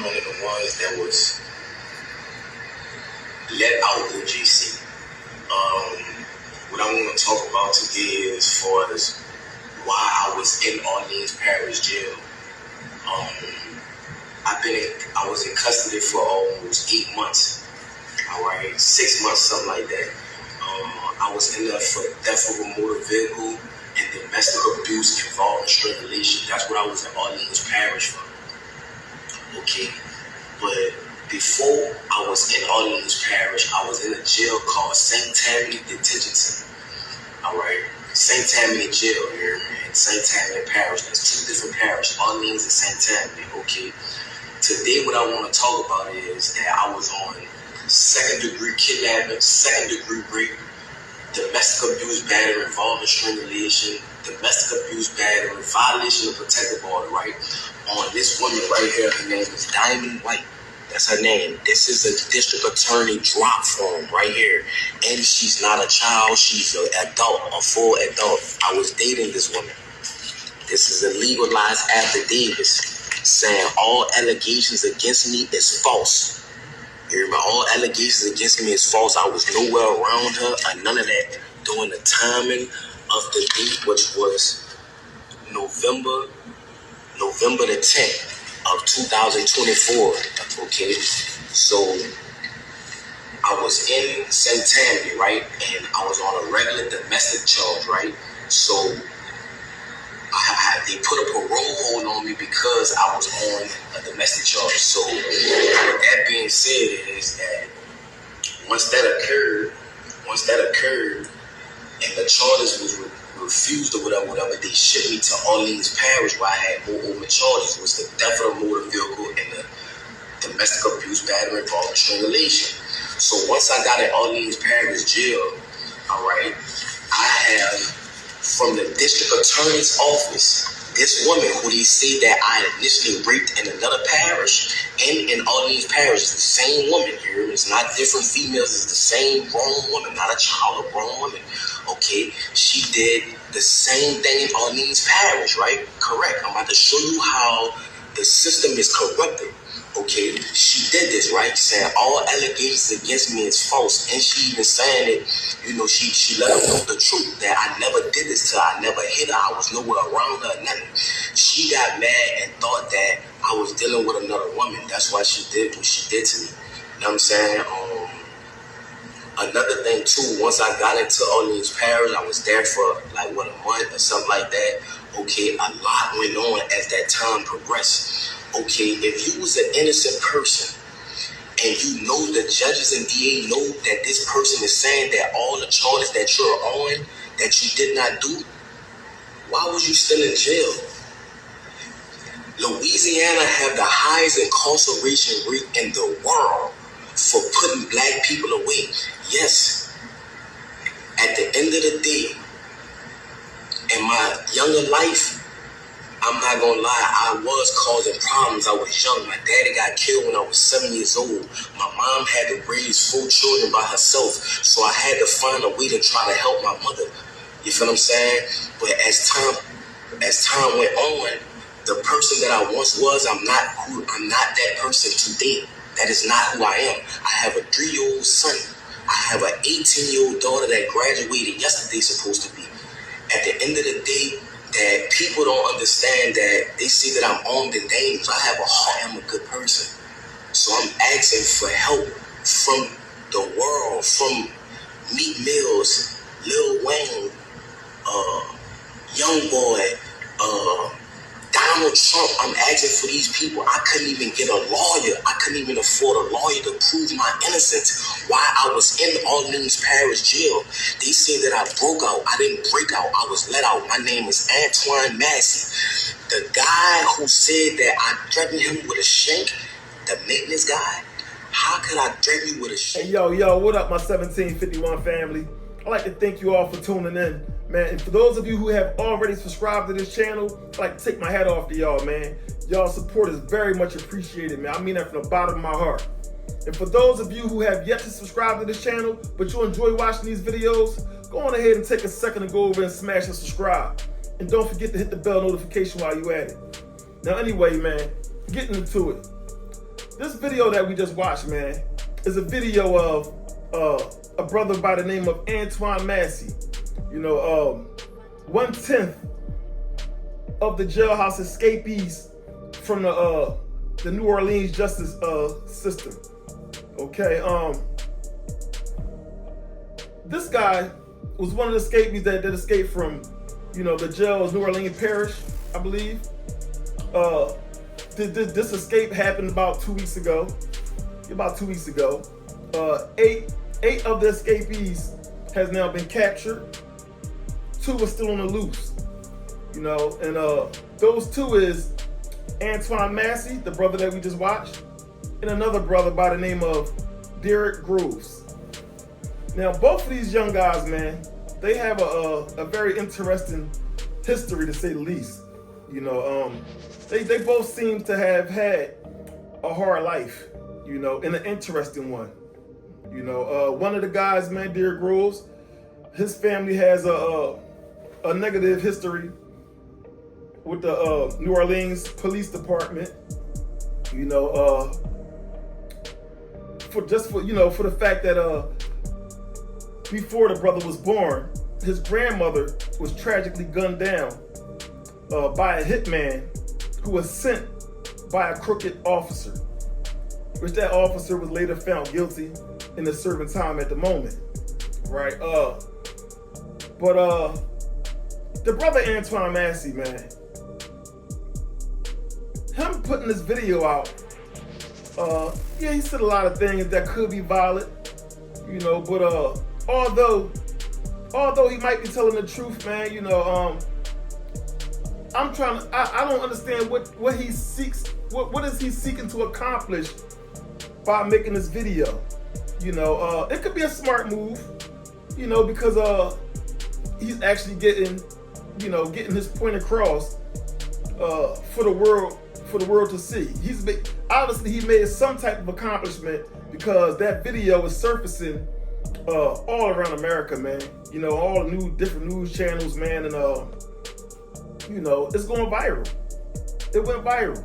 I'm one of the ones that was let out of OJC. What I want to talk about today is as far as why I was in Orleans Parish Jail. I was in custody for almost 8 months. All right, 6 months, something like that. I was in there for theft of a motor vehicle and domestic abuse involving strangulation. That's what I was in Orleans Parish for. Okay, but before I was in Orleans Parish, I was in a jail called St. Tammany Detention Center. All right, St. Tammany Jail here in St. Tammany Parish. There's two different parishes, Orleans and St. Tammany. Okay, today what I want to talk about is that I was on second-degree kidnapping, second-degree rape, domestic abuse, battery involving strangulation, domestic abuse, battery, violation of protective order, right? On this woman right here, her name is Diamond White. That's her name. This is a district attorney drop form right here. And she's not a child, she's an adult, a full adult. I was dating this woman. This is a legalized affidavit saying all allegations against me is false. You remember, all allegations against me is false. I was nowhere around her or none of that during the timing of the date, which was November the 10th of 2024. Okay, so I was in St. Tammany, right, and I was on a regular domestic charge, right. So they put a parole hold on me because I was on a domestic charge. So with that being said, is that once that occurred, and the charges was refused or whatever, they shipped me to Orleans Parish where I had more open charges. It was the theft of a motor vehicle and the domestic abuse, battery involving strangulation. So once I got in Orleans Parish Jail, all right, I have from the district attorney's office, this woman who they say that I initially raped in another parish and in Orleans Parish is the same woman here. It's not different females, it's the same grown woman, not a child, a grown woman. Okay, she did the same thing in Orleans Parish, right? Correct. I'm about to show you how the system is corrupted. Okay, she did this, right? Saying all allegations against me is false, and she even saying it. You know, she let them know the truth that I never did this to her. I never hit her. I was nowhere around her. Nothing. She got mad and thought that I was dealing with another woman. That's why she did what she did to me. You know what I'm saying? Another thing too. Once I got into Orleans Parish, I was there for like a month or something like that. Okay, a lot went on as that time progressed. Okay, if you was an innocent person and you know the judges and DA know that this person is saying that all the charges that you're on that you did not do, why was you still in jail? Louisiana have the highest incarceration rate in the world for putting black people away. Yes, at the end of the day, in my younger life, I'm not gonna lie, I was causing problems. I was young. My daddy got killed when I was 7 years old. My mom had to raise 4 children by herself, so I had to find a way to try to help my mother. You feel what I'm saying? But as time went on, the person that I once was, I'm not that person today. That is not who I am. I have a 3-year-old son. I have an 18-year-old daughter that graduated yesterday, supposed to be. At the end of the day, that people don't understand that they see that I'm armed and dangerous. I have a heart. I'm a good person. So I'm asking for help from the world, from Meek Mills, Lil Wayne, Young Boy, Donald Trump. I'm asking for these people. I couldn't even get a lawyer. I couldn't even afford a lawyer to prove my innocence while I was in Orleans Parish Jail. They say that I broke out. I didn't break out. I was let out. My name is Antoine Massey. The guy who said that I threatened him with a shank, the maintenance guy, how could I threaten you with a shank? Hey, yo, what up, my 1751 family? I'd like to thank you all for tuning in, man. And for those of you who have already subscribed to this channel, I'd like to take my hat off to y'all, man. Y'all's support is very much appreciated, man. I mean that from the bottom of my heart. And for those of you who have yet to subscribe to this channel, but you enjoy watching these videos, go on ahead and take a second to go over and smash and subscribe. And don't forget to hit the bell notification while you're at it. Now anyway, man, getting into it. This video that we just watched, man, is a video of a brother by the name of Antoine Massey. 1/10 of the jailhouse escapees from the New Orleans justice system. Okay, this guy was one of the escapees that escaped from, the jails, New Orleans Parish, I believe. This escape happened about 2 weeks ago. Eight of the escapees has now been captured. 2 are still on the loose. And those 2 is Antoine Massey, the brother that we just watched, and another brother by the name of Derek Groves. Now, both of these young guys, man, they have a very interesting history, to say the least. They both seem to have had a hard life, and an interesting one. One of the guys, man, Derek Groves, his family has a negative history with the New Orleans Police Department. For the fact that before the brother was born, his grandmother was tragically gunned down by a hitman who was sent by a crooked officer, which that officer was later found guilty and is serving time at the moment, right? But the brother Antoine Massey, man, him putting this video out, he said a lot of things that could be violent, but although he might be telling the truth, man, I don't understand what he seeks, what is he seeking to accomplish by making this video. It could be a smart move, because he's actually getting his point across for the world to see. Obviously he made some type of accomplishment, because that video is surfacing all around America, man. All the different news channels, man, and it's going viral. It went viral,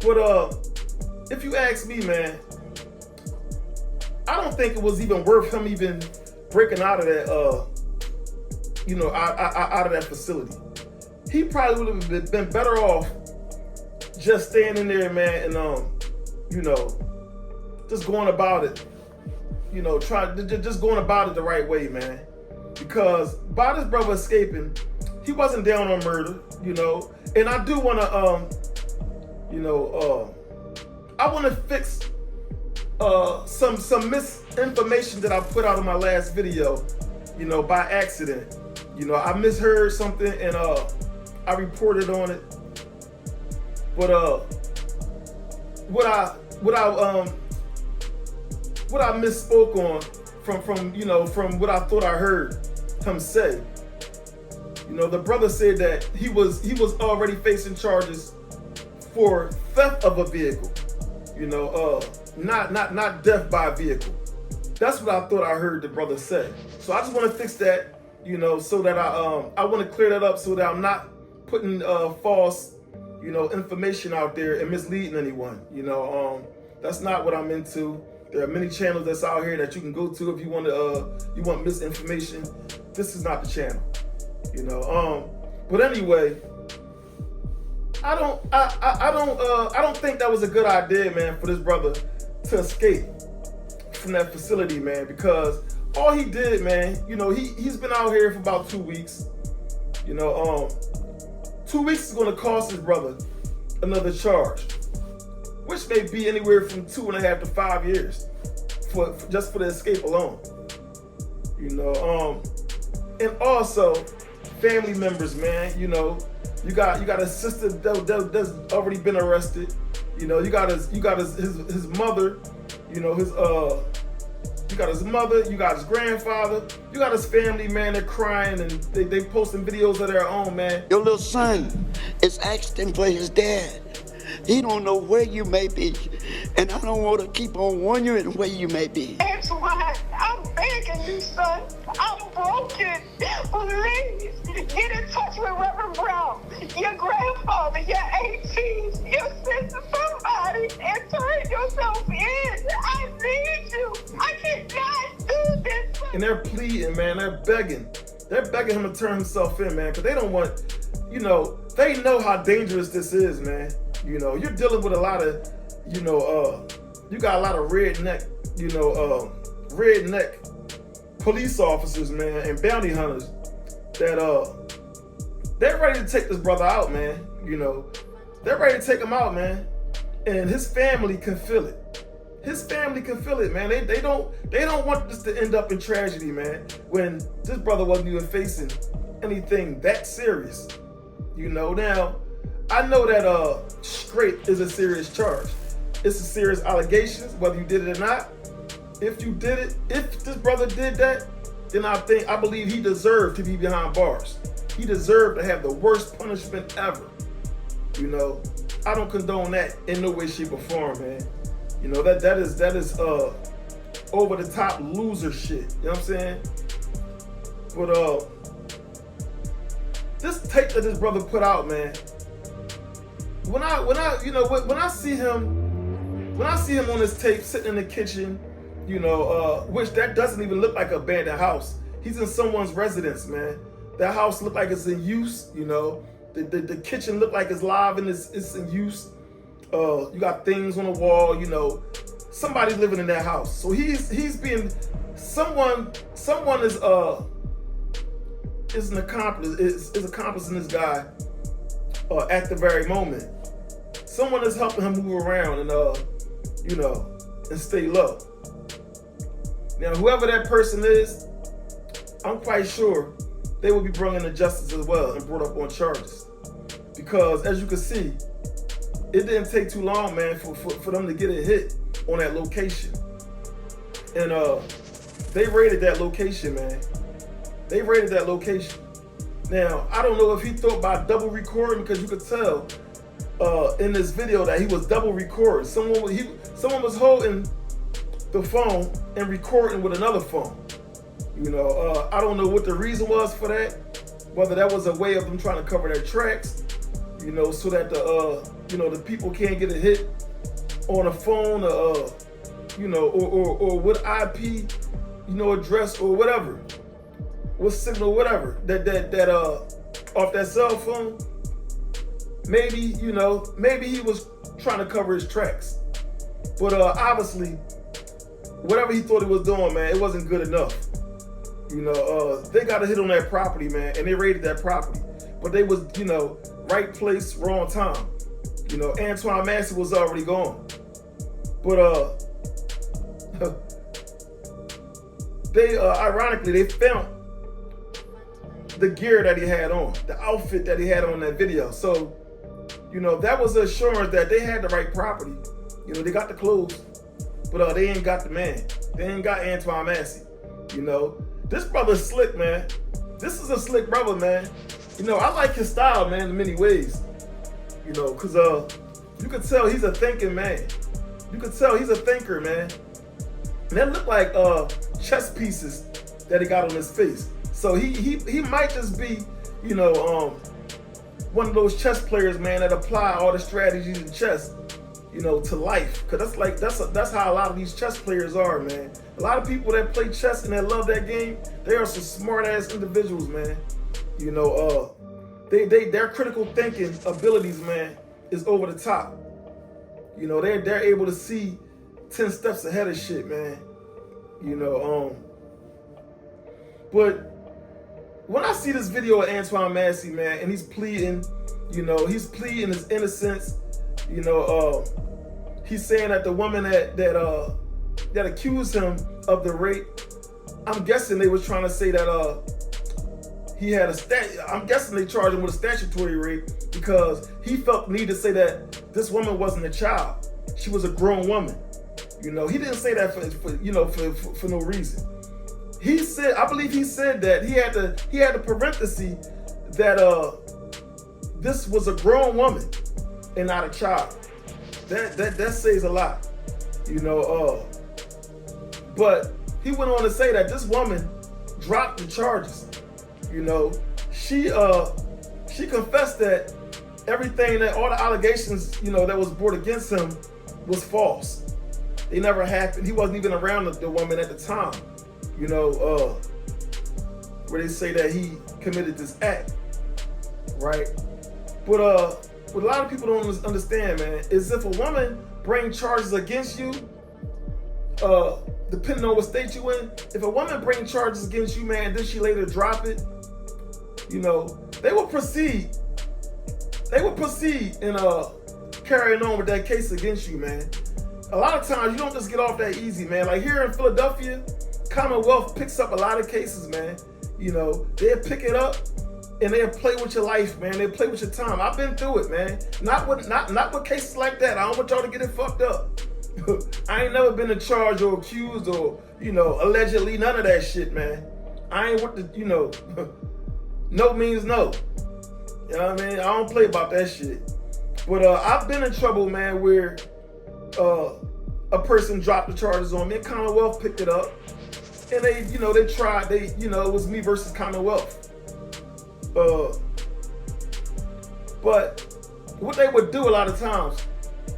But if you ask me, man, I don't think it was even worth him even breaking out of that, out of that facility. He probably would have been better off just staying in there, man, and just going about it. Just going about it the right way, man. Because by this brother escaping, he wasn't down on murder, And I do want to, I want to fix some misinformation that I put out in my last video, by accident. I misheard something and I reported on it. But what I misspoke on from what I thought I heard him say. The brother said that he was already facing charges for theft of a vehicle. Not death by a vehicle. That's what I thought I heard the brother say. So I just want to fix that, so that I want to clear that up, so that I'm not putting false, information out there and misleading anyone. That's not what I'm into. There are many channels that's out here that you can go to if you want misinformation. This is not the channel, But anyway, I don't think that was a good idea, man, for this brother to escape from that facility, man, because all he did, man, he's been out here for about 2 weeks. 2 weeks is going to cost his brother another charge, which may be anywhere from 2.5 to 5 years just for the escape alone. And also family members, man. You got a sister that's already been arrested. You got his mother. You got his mother. You got his grandfather. You got his family, man. They're crying and they posting videos of their own, man. Your little son is asking for his dad. He don't know where you may be, and I don't want to keep on wondering where you may be. Antoine, I'm begging you, son. I'm broken. Please, get in touch with Reverend Brown, your grandfather, your aunties, your sisters. and they're pleading, man. They're begging him to turn himself in, man, because they don't want, they know how dangerous this is, man. You're dealing with a lot of, you got a lot of redneck police officers, man, and bounty hunters that they're ready to take this brother out, man. They're ready to take him out, man, and his family can feel it. His family can feel it, man. They don't want this to end up in tragedy, man. When this brother wasn't even facing anything that serious, Now, I know that straight is a serious charge. It's a serious allegation, whether you did it or not. If you did it, if this brother did that, then I believe he deserved to be behind bars. He deserved to have the worst punishment ever. I don't condone that in no way, shape, or form, man. That is over the top loser shit. You know what I'm saying? But this tape that this brother put out, man. When I see him on this tape sitting in the kitchen, which that doesn't even look like an abandoned house. He's in someone's residence, man. That house look like it's in use. The kitchen look like it's live and it's in use. You got things on the wall, somebody living in that house. So he's being someone is an accomplice is accomplishing this guy at the very moment. Someone is helping him move around and and stay low. Now whoever that person is, I'm quite sure they will be brought into justice as well and brought up on charges. Because as you can see, it didn't take too long, man, for them to get a hit on that location. And they raided that location, man. They raided that location. Now, I don't know if he thought by double recording, because you could tell in this video that he was double recording. Someone was holding the phone and recording with another phone. I don't know what the reason was for that. Whether that was a way of them trying to cover their tracks, so that the people can't get a hit on a phone, or what IP, address or whatever, what signal, whatever that off that cell phone. Maybe he was trying to cover his tracks, but obviously, whatever he thought he was doing, man, it wasn't good enough. They got a hit on that property, man, and they raided that property, but they was right place, wrong time. Antoine Massey was already gone. But they ironically they found the gear that he had on, the outfit that he had on that video. So, that was assurance that they had the right property. They got the clothes, but they ain't got the man. They ain't got Antoine Massey. This brother's slick, man. This is a slick brother, man. I like his style, man, in many ways. Because you could tell he's a thinking man. You could tell he's a thinker, man. And that look like chess pieces that he got on his face. So he might just be, one of those chess players, man, that apply all the strategies in chess, to life. Cause that's how a lot of these chess players are, man. A lot of people that play chess and that love that game, they are some smart ass individuals, man. Their critical thinking abilities, man, is over the top. They're able to see 10 steps ahead of shit, man. But when I see this video of Antoine Massey, man, and he's pleading his innocence. He's saying that the woman that accused him of the rape, I'm guessing they was trying to say that he had I'm guessing they charged him with a statutory rape because he felt the need to say that this woman wasn't a child. She was a grown woman. He didn't say that for no reason. He said, I believe he said that he had the parenthesis that this was a grown woman and not a child. That says a lot. But he went on to say that this woman dropped the charges. She confessed that everything, that all the allegations, that was brought against him was false. They never happened. He wasn't even around the woman at the time. where they say that he committed this act, right? But what a lot of people don't understand, man, is if a woman brings charges against you, depending on what state you in, if a woman brings charges against you, man, then she later drop it, they will proceed. They will proceed in carrying on with that case against you, man. A lot of times you don't just get off that easy, man. Like here in Philadelphia, Commonwealth picks up a lot of cases, man. They'll pick it up and they'll play with your life, man. They'll play with your time. I've been through it, man. Not with cases like that. I don't want y'all to get it fucked up. I ain't never been charged or accused or, allegedly, none of that shit, man. I ain't with the, no means no. You know what I mean? I don't play about that shit. But I've been in trouble, man, where a person dropped the charges on me and Commonwealth picked it up. And they tried, it was me versus Commonwealth. But what they would do a lot of times,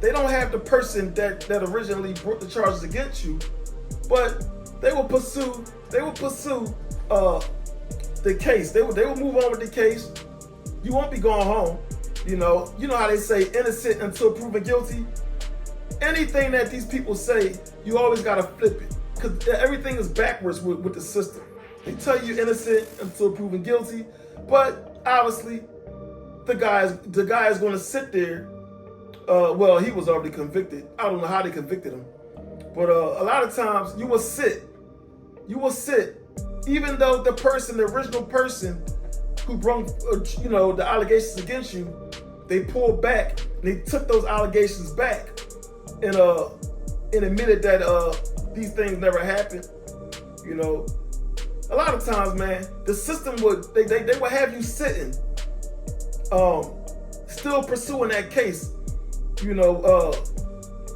they don't have the person that originally brought the charges against you, but they will pursue the case. They will move on with the case. You won't be going home. You know how they say innocent until proven guilty? Anything that these people say, you always gotta flip it. Because everything is backwards with the system. They tell you innocent until proven guilty, but obviously the guy is gonna sit there. Well, he was already convicted. I don't know how they convicted him. But a lot of times you will sit, even though the original person who brought the allegations against you, they pulled back and they took those allegations back and admitted that these things never happened. A lot of times, man, the system would have you sitting, still pursuing that case,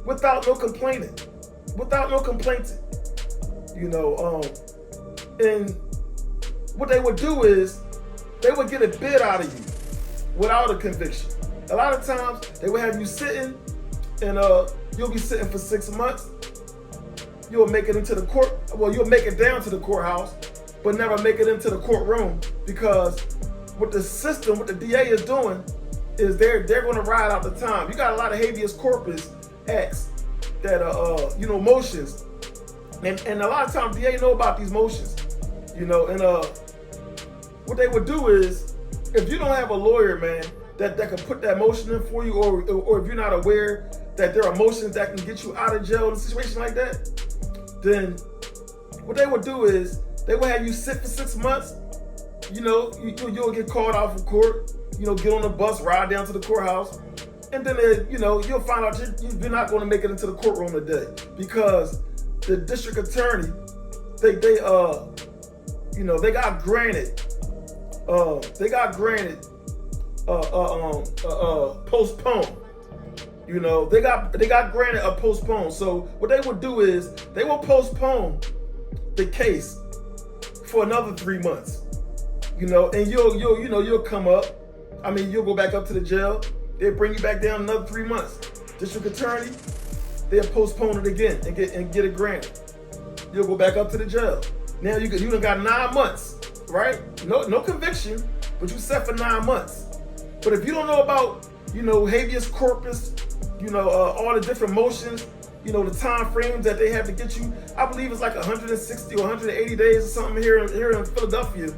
without no complaining, and what they would do is they would get a bid out of you without a conviction. A lot of times they would have you sitting, and you'll be sitting for 6 months. You'll make it into the court. Well, you'll make it down to the courthouse, but never make it into the courtroom, because what the system, what the DA is doing, is they're going to ride out the time. You got a lot of habeas corpus acts that are motions, and a lot of times DA know about these motions, and what they would do is, if you don't have a lawyer, man, that can put that motion in for you, or if you're not aware that there are motions that can get you out of jail in a situation like that, then what they would do is they would have you sit for 6 months. You'll get called out from court. Get on the bus, ride down to the courthouse, and then you'll find out you're not going to make it into the courtroom today, because the district attorney they got granted postpone. They got granted a postpone. So what they would do is they will postpone the case for another 3 months. And you'll come up. I mean, you'll go back up to the jail. They'll bring you back down another 3 months. District attorney, they'll postpone it again and get it granted. You'll go back up to the jail. Now you done got 9 months, right? No conviction, but you set for 9 months. But if you don't know about, habeas corpus, all the different motions, the time frames that they have to get you, I believe it's like 160 or 180 days or something here in Philadelphia,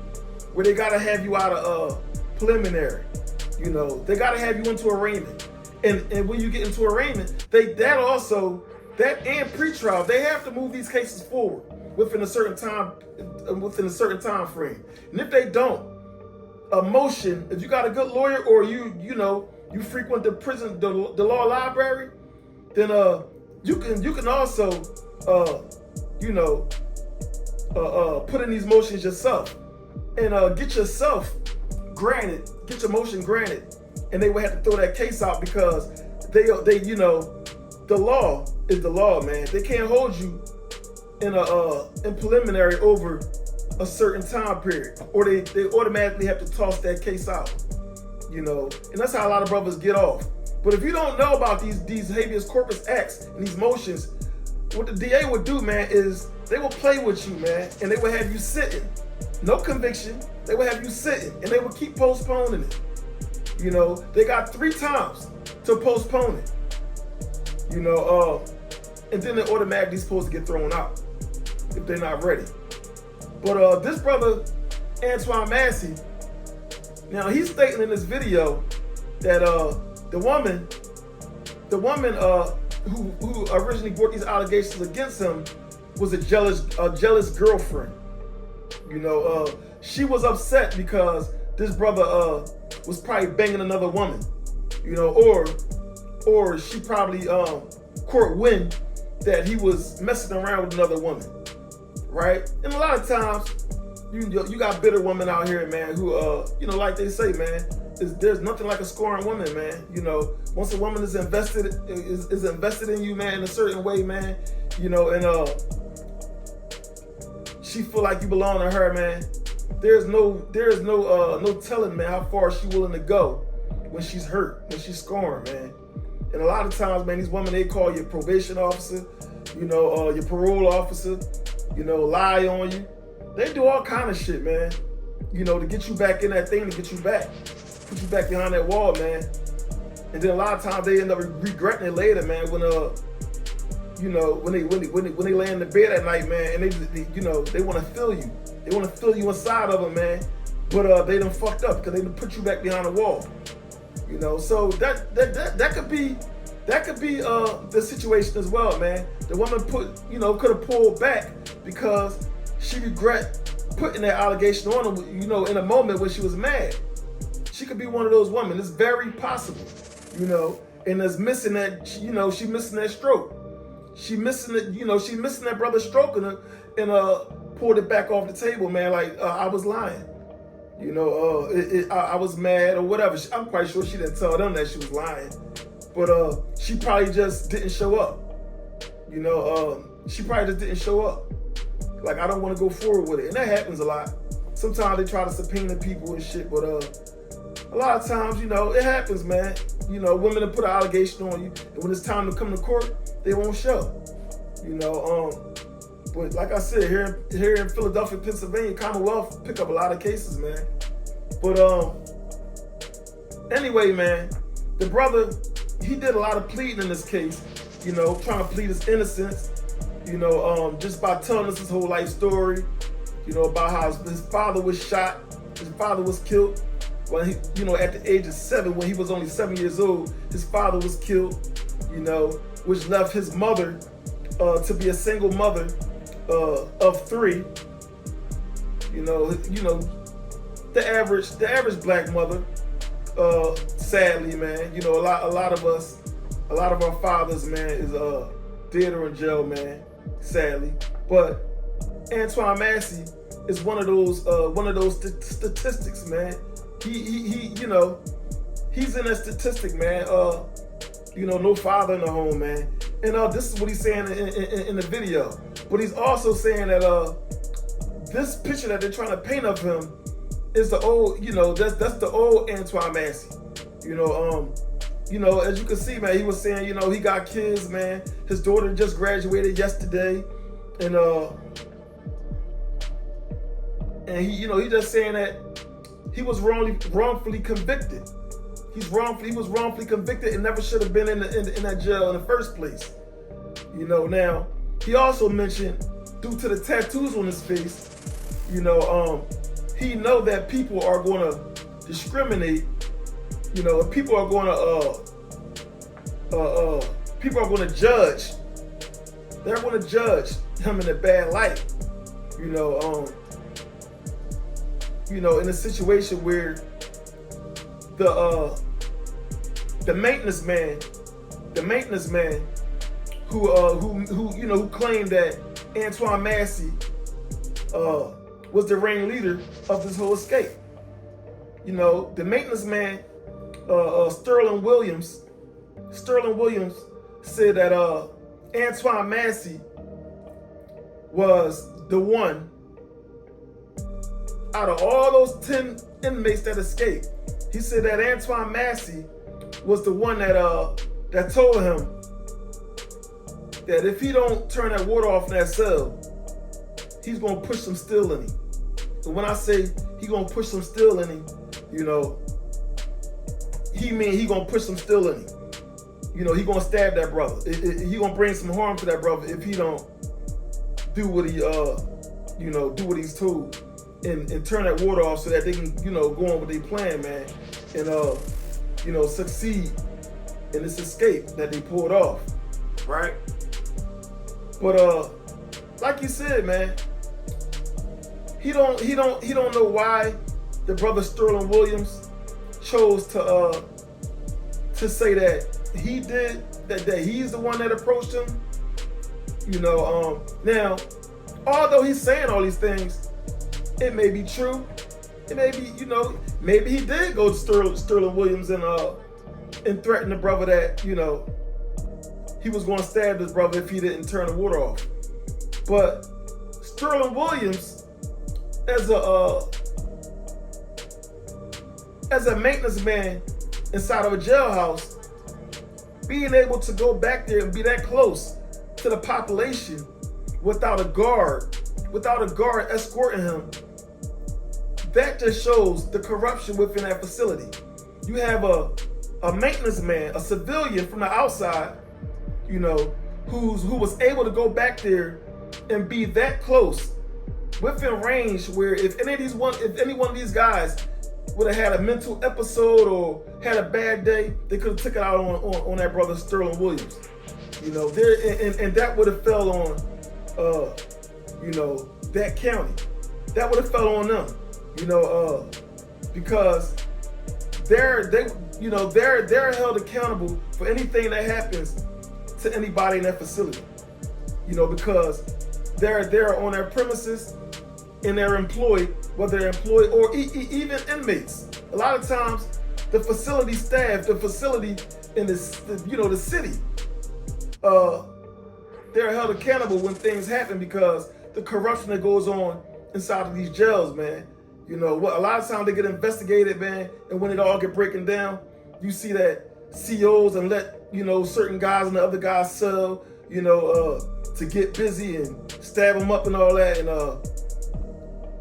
where they gotta have you out of preliminary. They gotta have you into arraignment. And when you get into arraignment, that and pretrial, they have to move these cases forward within a certain time frame. And if they don't, a motion, if you got a good lawyer, or you frequent the prison, the law library, then you can also put in these motions yourself and get yourself granted, get your motion granted, and they would have to throw that case out, because they the law is the law, man. They can't hold you in preliminary over a certain time period, or they automatically have to toss that case out. And that's how a lot of brothers get off. But if you don't know about these habeas corpus acts and these motions, what the DA would do, man, is they will play with you, man, and they will have you sitting. No conviction. They will have you sitting, and they will keep postponing it. You know, they got 3 times to postpone it. You know, and then they're automatically supposed to get thrown out if they're not ready. But this brother, Antoine Massey, now he's stating in this video that the woman who originally brought these allegations against him was a jealous girlfriend. You know, she was upset because this brother was probably banging another woman. You know, or she probably caught wind that he was messing around with another woman, right? And a lot of times, you got bitter women out here, man, who you know, like they say, man, there's nothing like a scoring woman, man. You know, once a woman is invested in you, man, in a certain way, man, you know, and she feel like you belong to her, man. There's no telling, man, how far she willing to go when she's hurt, when she's scoring, man. And a lot of times, man, these women, they call your probation officer, you know, your parole officer, you know, lie on you. They do all kind of shit, man, you know, to get you back in that thing, to get you back, put you back behind that wall, man. And then a lot of times they end up regretting it later, man, when you know, when they lay in the bed at night, man, and they you know, they want to feel you. They want to feel you inside of them, man. But they done fucked up because they done put you back behind the wall. You know, so that could be the situation as well, man. The woman could have pulled back because she regret putting that allegation on him, you know, in a moment when she was mad. She could be one of those women. It's very possible, you know, and is missing that, you know, she missing that stroke. She missing it, you know, she missing that brother stroking her and pulled it back off the table, man, like I was lying. You know, I was mad or whatever. I'm quite sure she didn't tell them that she was lying. But she probably just didn't show up. You know, she probably just didn't show up. Like, I don't want to go forward with it. And that happens a lot. Sometimes they try to subpoena people and shit, but a lot of times, you know, it happens, man. You know, women will put an allegation on you, and when it's time to come to court, they won't show. You know, but like I said, here in Philadelphia, Pennsylvania, Commonwealth pick up a lot of cases, man. But anyway, man, the brother, he did a lot of pleading in this case, you know, trying to plead his innocence, you know, just by telling us his whole life story, you know, about how his father was shot, his father was killed. When he, you know, at the age of 7, when he was only 7 years old, his father was killed, you know, which left his mother to be a single mother of 3. You know, the average black mother. Sadly, man, you know, a lot of our fathers, man, is dead or in jail, man. Sadly, but Antoine Massey is one of those statistics, man. He you know, he's in that statistic, man. You know, no father in the home, man. And this is what he's saying in the video. But he's also saying that this picture that they're trying to paint of him is the old, you know, that's the old Antoine Massey. You know, as you can see, man, he was saying, you know, he got kids, man. His daughter just graduated yesterday, and he, you know, he just saying that he was wrongfully convicted. He was wrongfully convicted and never should have been in that jail in the first place. You know, now he also mentioned, due to the tattoos on his face, you know, he know that people are going to discriminate. You know, and people are going to judge. They're going to judge him in a bad light. You know, in a situation where the maintenance man who claimed that Antoine Massey was the ringleader of this whole escape. You know, the maintenance man, Sterling Williams said that Antoine Massey was the one out of all those 10 inmates that escaped. He said that Antoine Massey was the one that told him that if he don't turn that water off in that cell, he's gonna push some steel in him. And when I say he gonna push some steel in him, you know, he mean he gonna push some steel in him. You know, he gonna stab that brother. He gonna bring some harm to that brother if he don't do what he you know, do what he's told and turn that water off so that they can, you know, go on with their plan, man, and you know, succeed in this escape that they pulled off, right? But like you said, man, he don't know why the brother Sterling Williams chose to say that he did that he's the one that approached him. You know, now, although he's saying all these things, it may be true. It may be, you know, maybe he did go to Sterling Williams and threaten the brother that, you know, he was going to stab his brother if he didn't turn the water off. But Sterling Williams, as a maintenance man inside of a jailhouse, being able to go back there and be that close to the population without a guard escorting him, that just shows the corruption within that facility. You have a maintenance man, a civilian from the outside, you know, who was able to go back there and be that close within range where if any one of these guys would have had a mental episode or had a bad day, they could have took it out on that brother Sterling Williams. You know, and that would have fell on you know, that county. That would have fell on them. You know, because they're held accountable for anything that happens to anybody in that facility. You know, because they're on their premises and they're employed, whether they're employed or even inmates. A lot of times, the facility staff, the facility in the city, they're held accountable when things happen because the corruption that goes on inside of these jails, man. You know, a lot of times they get investigated, man, and when it all get breaking down, you see that COs and let, you know, certain guys in the other guy's cell, you know, to get busy and stab them up and all that,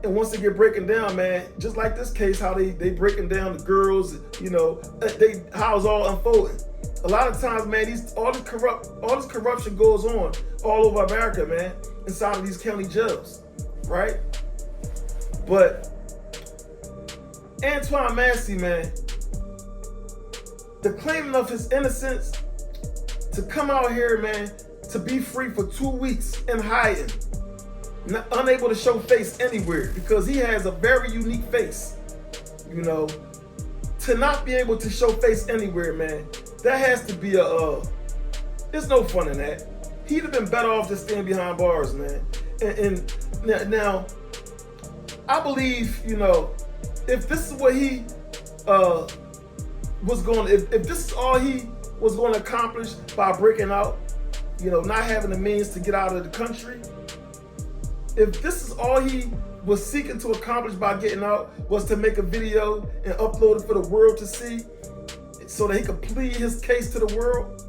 and once they get breaking down, man, just like this case, how they breaking down the girls, you know, how it's all unfolding. A lot of times, man, all this corruption goes on all over America, man, inside of these county jails, right? But Antoine Massey, man, the claiming of his innocence, to come out here, man, to be free for 2 weeks in hiding, unable to show face anywhere because he has a very unique face, you know, to not be able to show face anywhere, man, that has to be there's no fun in that. He'd have been better off just staying behind bars, man. And now, I believe, you know, if this is what he was going, if this is all he was going to accomplish by breaking out, you know, not having the means to get out of the country, if this is all he was seeking to accomplish by getting out was to make a video and upload it for the world to see so that he could plead his case to the world,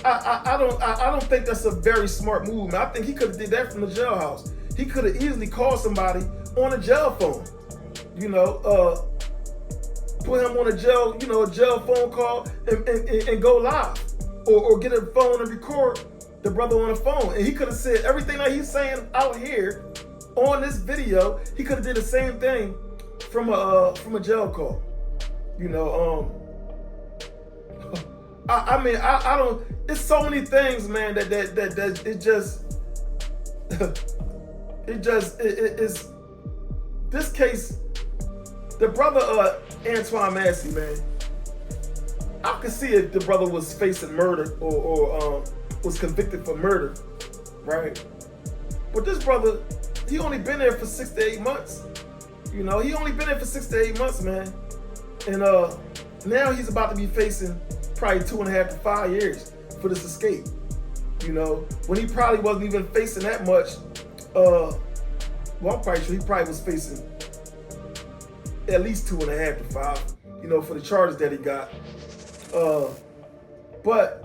I don't think that's a very smart move, man. I think he could have did that from the jailhouse. He could have easily called somebody on a jail phone, you know, put him on a jail phone call and go live, or get a phone and record the brother on the phone, and he could have said everything that he's saying out here on this video. He could have did the same thing from a jail call, you know. I mean, I don't. It's so many things, man. That it just it's this case. The brother Antoine Massey, man. I could see if the brother was facing murder or was convicted for murder, right? But this brother, he only been there for 6 to 8 months. You know, he only been there for 6 to 8 months, man. And now he's about to be facing probably 2.5 to 5 years for this escape. You know, when he probably wasn't even facing that much. Well, I'm probably sure he probably was facing at least 2.5 to 5, you know, for the charges that he got. But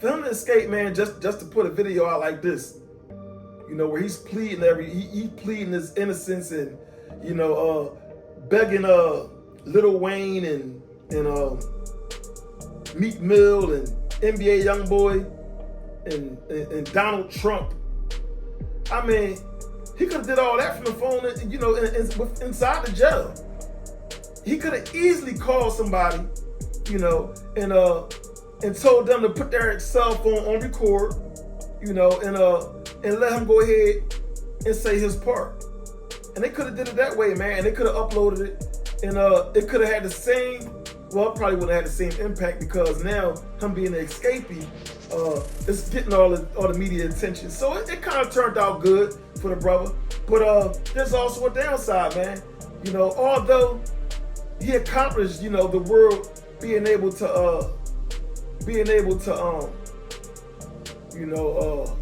for him to escape, man, just to put a video out like this, you know, where he's pleading he's pleading his innocence and, you know, begging Lil Wayne and Meek Mill and NBA Youngboy and Donald Trump. I mean, he could have did all that from the phone, you know, inside the jail. He could have easily called somebody, you know, and told them to put their cell phone on record, you know, and let him go ahead and say his part. And they could have did it that way, man. And they could have uploaded it, and it could have had the same. Well, it probably wouldn't have had the same impact because now him being an escapee, it's getting all the media attention. So it kind of turned out good for the brother. But there's also a downside, man. You know, although he accomplished, you know, the world being able to you know,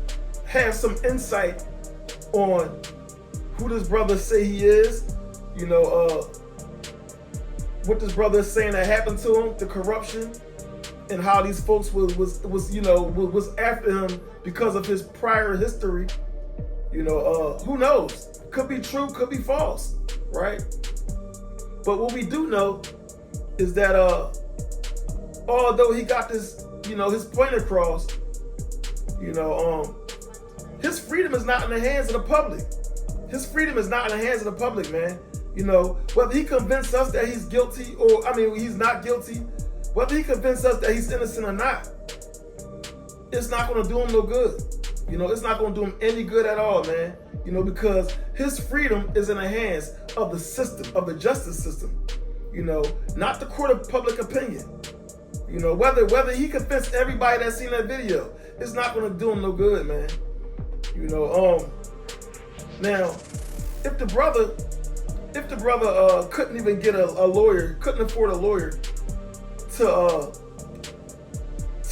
have some insight on who this brother say he is, you know, what this brother is saying that happened to him, the corruption, and how these folks was after him because of his prior history. You know, who knows? Could be true, could be false, right? But what we do know is that although he got this, you know, his point across, you know, his freedom is not in the hands of the public. His freedom is not in the hands of the public, man. You know, whether he convinced us that he's guilty or, I mean, he's not guilty, whether he convinced us that he's innocent or not, it's not going to do him no good. You know, it's not going to do him any good at all, man. You know, because his freedom is in the hands of the system, of the justice system. You know, not the court of public opinion. You know, whether he convinced everybody that's seen that video, it's not going to do him no good, man. You know, now, if the brother couldn't even get a lawyer, couldn't afford a lawyer to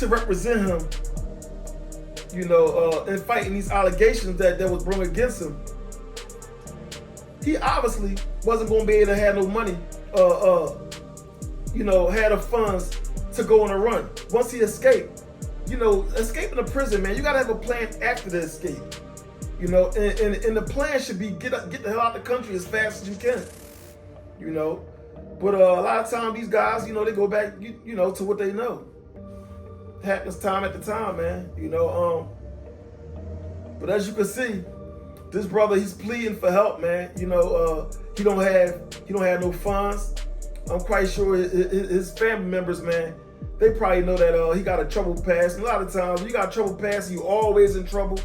represent him, you know, in fighting these allegations that was brought against him, he obviously wasn't going to be able to have no money, you know, had the funds to go on a run. Once he escaped, you know, escaping the prison, man, you got to have a plan after the escape. You know, and the plan should be get the hell out of the country as fast as you can. You know, but a lot of times these guys, you know, they go back, you know, to what they know. Happens time at the time, man. You know, but as you can see, this brother, he's pleading for help, man. You know, he don't have no funds. I'm quite sure his family members, man, they probably know that he got a trouble past. And a lot of times, when you got a trouble past, you always in trouble.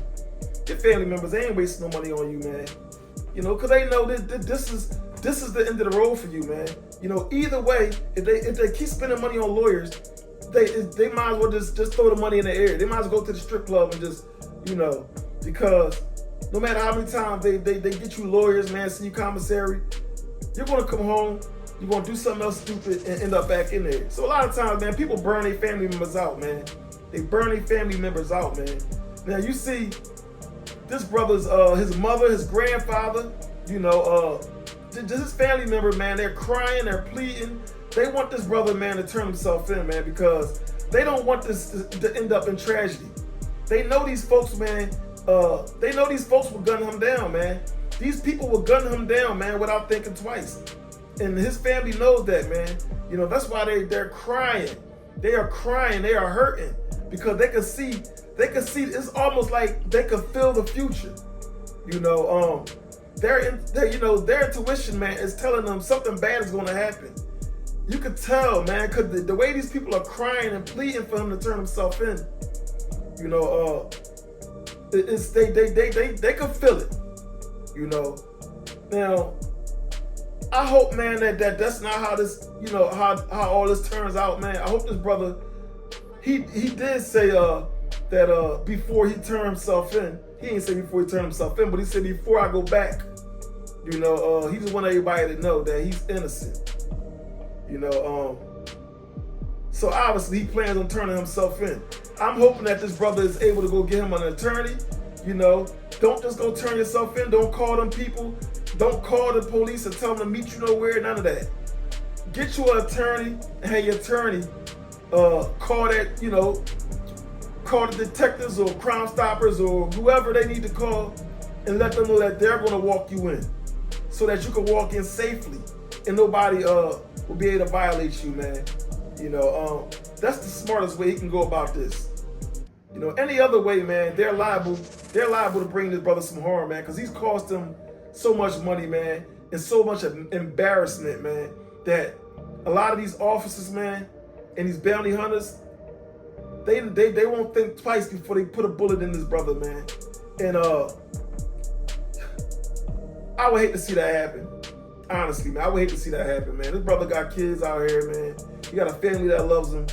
Your family members, they ain't wasting no money on you, man. You know, because they know that this is the end of the road for you, man. You know, either way, if they keep spending money on lawyers, they might as well just throw the money in the air. They might as well go to the strip club and just, you know, because no matter how many times they get you lawyers, man, see you commissary, you're gonna come home, you're gonna do something else stupid and end up back in there. So a lot of times, man, people burn their family members out, man. They burn their family members out, man. Now you see this brother's, his mother, his grandfather, you know, just his family member, man, they're crying, they're pleading. They want this brother, man, to turn himself in, man, because they don't want this to end up in tragedy. They know these folks, man, they know these folks will gun him down, man. These people will gun him down, man, without thinking twice. And his family knows that, man. You know, that's why they're crying. They are crying, they are hurting, because they can see, it's almost like they can feel the future. You know, their intuition, man, is telling them something bad is going to happen. You could tell, man, because the way these people are crying and pleading for him to turn himself in, you know, they can feel it. You know, now I hope, man, that's not how this, you know, how all this turns out, man. I hope this brother, he did say that before he turned himself in, he didn't say before he turned himself in, but he said before I go back, you know, he just want everybody to know that he's innocent. You know, so obviously he plans on turning himself in. I'm hoping that this brother is able to go get him an attorney. You know, don't just go turn yourself in. Don't call them people. Don't call the police and tell them to meet you nowhere. None of that. Get you an attorney and have your attorney call call the detectives or Crime Stoppers or whoever they need to call and let them know that they're going to walk you in so that you can walk in safely and nobody will be able to violate you, man. You know, that's the smartest way he can go about this. You know, any other way, man, they're liable to bring this brother some harm, man, because he's cost them so much money, man, and so much embarrassment, man, that a lot of these officers, man, and these bounty hunters, they won't think twice before they put a bullet in this brother, man. And I would hate to see that happen. Honestly, man, I would hate to see that happen, man. This brother got kids out here, man. He got a family that loves him,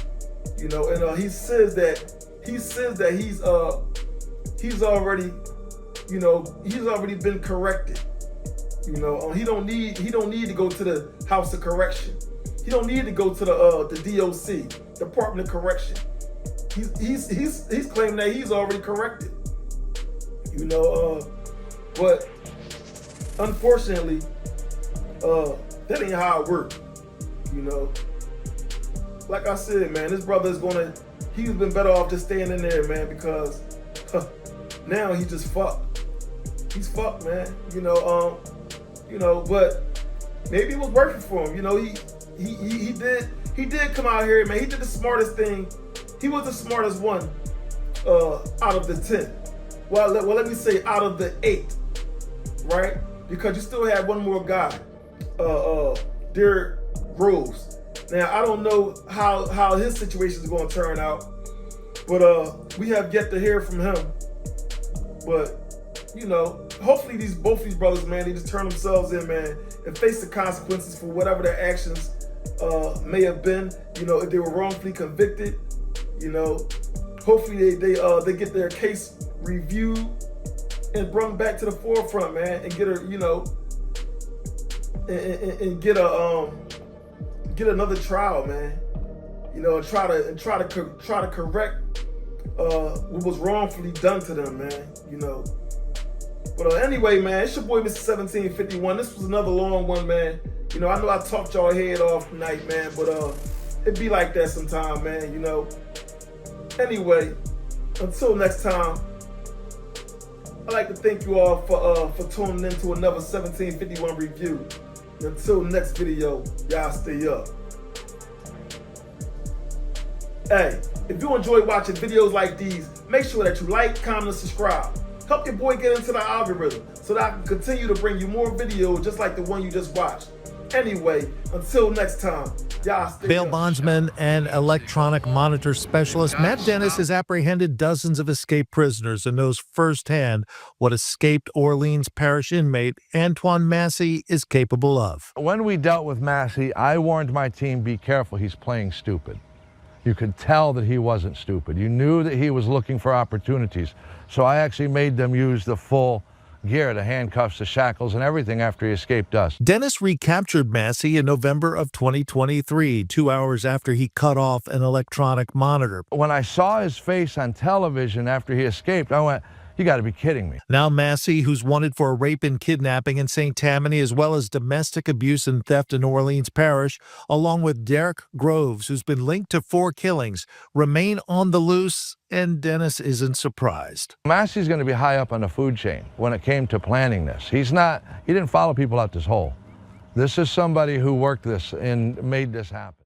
you know. And he says that he's already, you know, he's already been corrected. You know, he don't need to go to the House of Correction. He don't need to go to the DOC, Department of Correction. He's claiming that he's already corrected. You know, but unfortunately, that ain't how it works. You know, like I said, man, this brother he's been better off just staying in there, man, because now he's just fucked. He's fucked, man. You know, but maybe it was working for him. You know, he did come out here, man. He did the smartest thing. He was the smartest one out of the 10. Well, let me say out of the 8, right? Because you still had one more guy, Derek Groves. Now, I don't know how his situation is going to turn out, but we have yet to hear from him. But, you know, hopefully both these brothers, man, they just turn themselves in, man, and face the consequences for whatever their actions may have been. You know, if they were wrongfully convicted, you know, hopefully they get their case reviewed and brought back to the forefront, man, and get a, you know, and get another trial, man. You know, and try to correct what was wrongfully done to them, man. You know. But anyway, man, it's your boy Mr. 1751. This was another long one, man. You know, I know I talked y'all head off tonight, man, but it be like that sometime, man. You know. Anyway, until next time, I'd like to thank you all for tuning in to another 1751 review. And until next video, y'all stay up. Hey, if you enjoy watching videos like these, make sure that you like, comment, and subscribe. Help your boy get into the algorithm so that I can continue to bring you more videos just like the one you just watched. Anyway, until next time, y'all stay Bail up. bondsman and electronic monitor specialist Matt Dennis has apprehended dozens of escaped prisoners and knows firsthand what escaped Orleans Parish inmate Antoine Massey is capable of. When we dealt with Massey, I warned my team, be careful, he's playing stupid. You could tell that he wasn't stupid. You knew that he was looking for opportunities. So I actually made them use the full gear, the handcuffs, the shackles, and everything after he escaped us. Dennis recaptured Massey in November of 2023, 2 hours after he cut off an electronic monitor. When I saw his face on television after he escaped, I went, you got to be kidding me. Now Massey, who's wanted for a rape and kidnapping in St. Tammany, as well as domestic abuse and theft in Orleans Parish, along with Derek Groves, who's been linked to 4 killings, remain on the loose, and Dennis isn't surprised. Massey's going to be high up on the food chain when it came to planning this. He didn't follow people out this hole. This is somebody who worked this and made this happen.